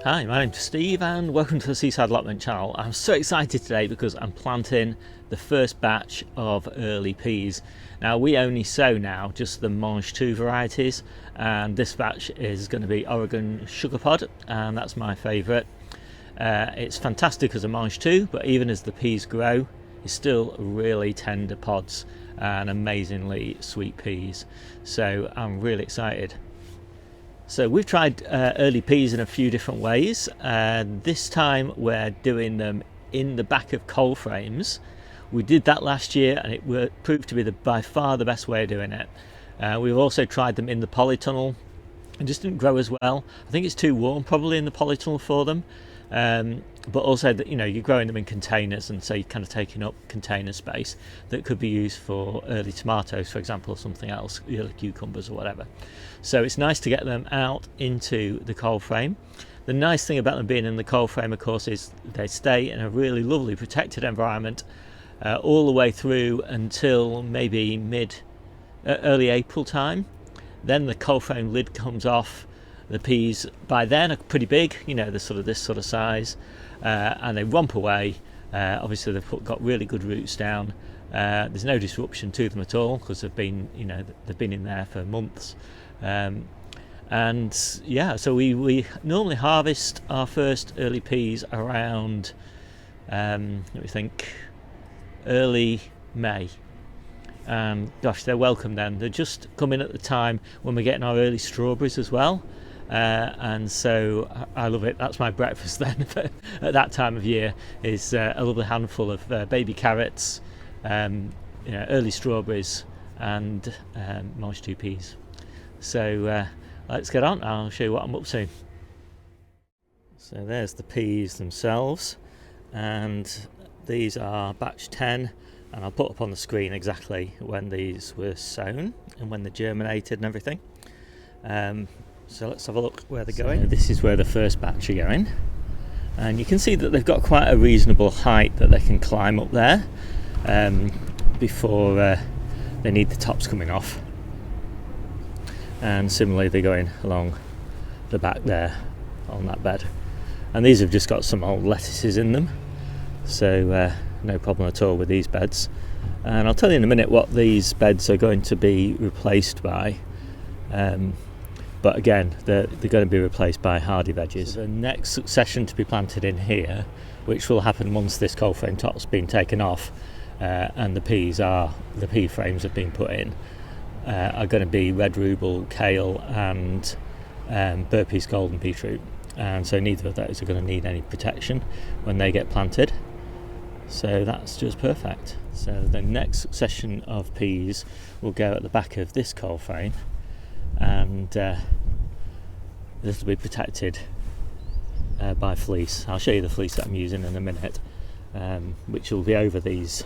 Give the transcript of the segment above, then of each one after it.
Hi, my name's Steve and welcome to the Seaside Allotment channel. I'm so excited today because I'm planting the first batch of early peas. Now we only sow now just the mulched varieties, and this batch is going to be Oregon Sugar Pod, and that's my favourite. It's fantastic as a mulched, but even as the peas grow, it's still really tender pods and amazingly sweet peas. So I'm really excited. So we've tried early peas in a few different ways. This time we're doing them in the back of coal frames. We did that last year and it proved to be by far the best way of doing it. We've also tried them in the polytunnel. It just didn't grow as well. I think it's too warm probably in the polytunnel for them. But also that you're growing them in containers, and so you're kind of taking up container space that could be used for early tomatoes, for example, or something else, cucumbers or whatever. So it's nice to get them out into the coal frame. The nice thing about them being in the coal frame, of course, is they stay in a really lovely protected environment all the way through until maybe early April time. Then the coal frame lid comes off. The peas by then are pretty big, they're this sort of size, and they romp away. Obviously they've got really good roots down. There's no disruption to them at all because they've been in there for months. So we normally harvest our first early peas around early May. Gosh, they're welcome then. They're just coming at the time when we're getting our early strawberries as well. And so I love it. That's my breakfast then at that time of year, is a lovely handful of baby carrots, early strawberries and mulched peas. So let's get on. I'll show you what I'm up to. So there's the peas themselves, and these are batch 10, and I'll put up on the screen exactly when these were sown and when they germinated and everything. So let's have a look where they're going. This is where the first batch are going, and you can see that they've got quite a reasonable height that they can climb up there before they need the tops coming off. And similarly they're going along the back there on that bed, and these have just got some old lettuces in them, so no problem at all with these beds. And I'll tell you in a minute what these beds are going to be replaced by. But again, they're going to be replaced by hardy veggies. So the next succession to be planted in here, which will happen once this coal frame top's been taken off and the pea frames have been put in, are going to be red rhubarb, kale and Burpee's golden beetroot. And so neither of those are going to need any protection when they get planted. So that's just perfect. So the next succession of peas will go at the back of this coal frame, and this will be protected by fleece. I'll show you the fleece that I'm using in a minute, which will be over these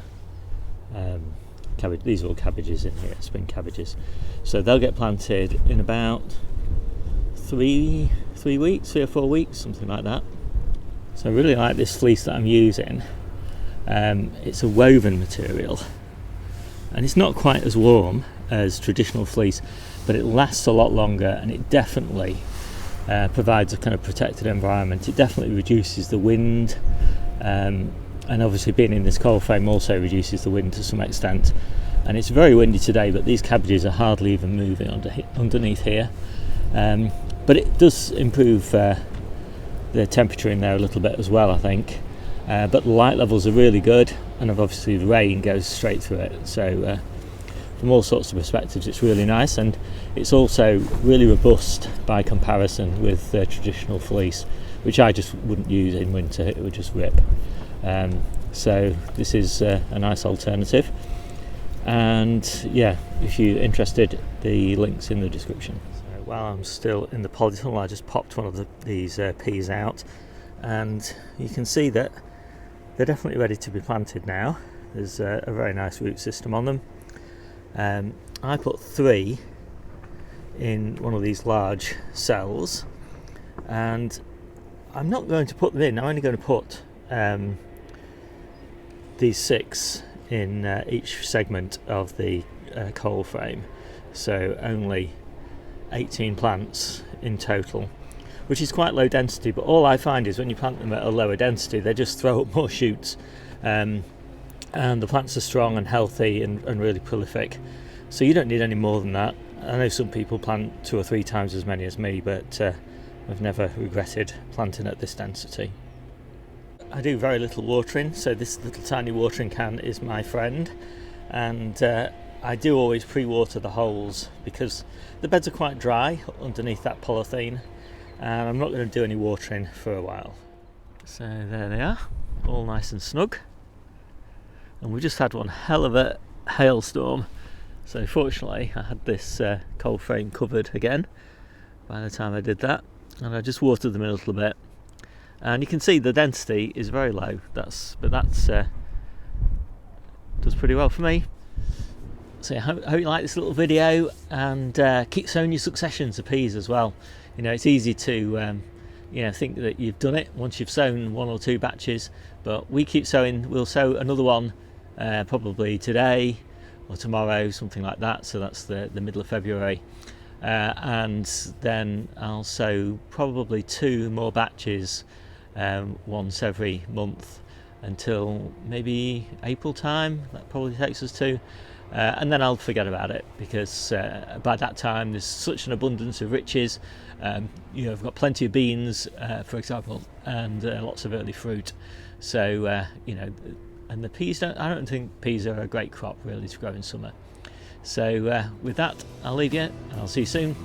cabbage. These are all cabbages in here, spring cabbages. So they'll get planted in about 3 or 4 weeks, something like that. So I really like this fleece that I'm using. It's a woven material, and it's not quite as warm as traditional fleece, but it lasts a lot longer, and it definitely provides a kind of protected environment. It definitely reduces the wind, and obviously being in this coal frame also reduces the wind to some extent. And it's very windy today, but these cabbages are hardly even moving underneath here. But it does improve the temperature in there a little bit as well, I think. But the light levels are really good, and obviously the rain goes straight through it. So from all sorts of perspectives it's really nice, and it's also really robust by comparison with traditional fleece, which I just wouldn't use in winter. It would just rip. So this is a nice alternative, and yeah, if you're interested, the link's in the description. So while I'm still in the polytunnel, I just popped one of these peas out, and you can see that they're definitely ready to be planted now. There's a very nice root system on them. I put 3 in one of these large cells, and I'm not going to put them in. I'm only going to put these 6 in each segment of the coal frame, so only 18 plants in total. which is quite low density, but all I find is when you plant them at a lower density, they just throw up more shoots, and the plants are strong and healthy and really prolific. So you don't need any more than that. I know some people plant 2 or 3 times as many as me, but I've never regretted planting at this density. I do very little watering, so this little tiny watering can is my friend, and I do always pre-water the holes because the beds are quite dry underneath that polythene, and I'm not going to do any watering for a while. So there they are, all nice and snug, and we just had one hell of a hailstorm, so fortunately I had this cold frame covered again by the time I did that, and I just watered them a little bit, and you can see the density is very low. That's does pretty well for me. So I hope you like this little video, and keep sowing your successions of peas as well. You know, it's easy to think that you've done it once you've sown 1 or 2 batches, but we keep sowing. We'll sow another one probably today or tomorrow, something like that, so that's the middle of February, and then I'll sow probably 2 more batches once every month until maybe April time. That probably takes us to, and then I'll forget about it, because by that time there's such an abundance of riches. I've got plenty of beans, for example, and lots of early fruit, so and the peas I don't think peas are a great crop really to grow in summer. So with that, I'll leave you, and I'll see you soon.